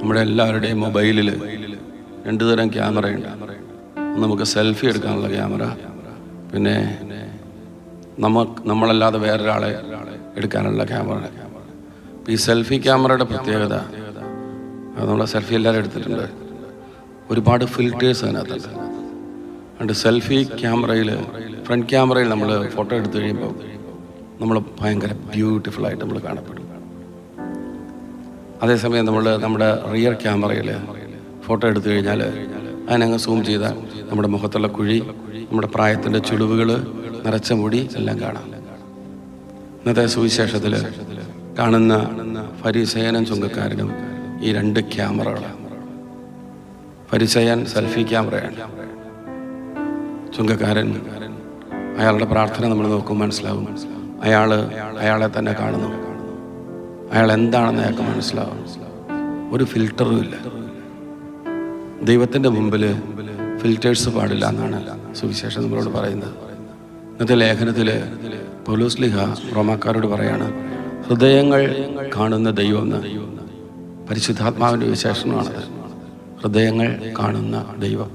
നമ്മുടെ എല്ലാവരുടെയും മൊബൈലിൽ 2 തരം ക്യാമറയുണ്ട്. നമുക്ക് സെൽഫി എടുക്കാനുള്ള ക്യാമറ, പിന്നെ നമ്മളല്ലാതെ വേറൊരാളെ എടുക്കാനുള്ള ക്യാമറ. ഈ സെൽഫി ക്യാമറയുടെ പ്രത്യേകത, നമ്മളെ സെൽഫി എല്ലാവരും എടുത്തിട്ടുണ്ട്, ഒരുപാട് ഫിൽറ്റേഴ്സ് അതിനകത്തുണ്ട്. അതുകൊണ്ട് സെൽഫി ക്യാമറയിൽ, ഫ്രണ്ട് ക്യാമറയിൽ നമ്മൾ ഫോട്ടോ എടുത്തു കഴിയുമ്പോൾ നമ്മൾ ഭയങ്കര ബ്യൂട്ടിഫുള്ളായിട്ട് നമ്മൾ കാണപ്പെടും. അതേസമയം നമ്മുടെ റിയർ ക്യാമറയിൽ ഫോട്ടോ എടുത്തു കഴിഞ്ഞാൽ അതിനങ്ങ് സൂം ചെയ്താൽ നമ്മുടെ മുഖത്തുള്ള കുഴി, നമ്മുടെ പ്രായത്തിൻ്റെ ചുളിവുകൾ, നിറച്ച മുടി എല്ലാം കാണാം. ഇന്നത്തെ സുവിശേഷത്തിൽ കാണുന്ന ഫരിസേയനും ചുങ്കക്കാരനും ഈ 2 ക്യാമറകളാണ്. ഫരിസേയൻ സെൽഫി ക്യാമറയാണ്. ചുങ്കക്കാരൻ അയാളുടെ പ്രാർത്ഥന നമ്മൾ നോക്കുമ്പോൾ മനസ്സിലാവും, അയാളെ തന്നെ കാണുന്നു. അയാൾ എന്താണെന്ന് അയാൾക്ക് മനസ്സിലാവും. ഒരു ഫിൽറ്ററും ഇല്ല. ദൈവത്തിൻ്റെ മുമ്പിൽ ഫിൽറ്റേഴ്സ് പാടില്ല എന്നാണ് സുവിശേഷം നമ്മളോട് പറയുന്നത്. ഇന്നത്തെ ലേഖനത്തിൽ പൗലോസ് ശ്ലീഹ റോമാക്കാരോട് പറയാണ്, ഹൃദയങ്ങൾ കാണുന്ന ദൈവം എന്ന്. പരിശുദ്ധാത്മാവിൻ്റെ വിശേഷണമാണത്, ഹൃദയങ്ങൾ കാണുന്ന ദൈവം.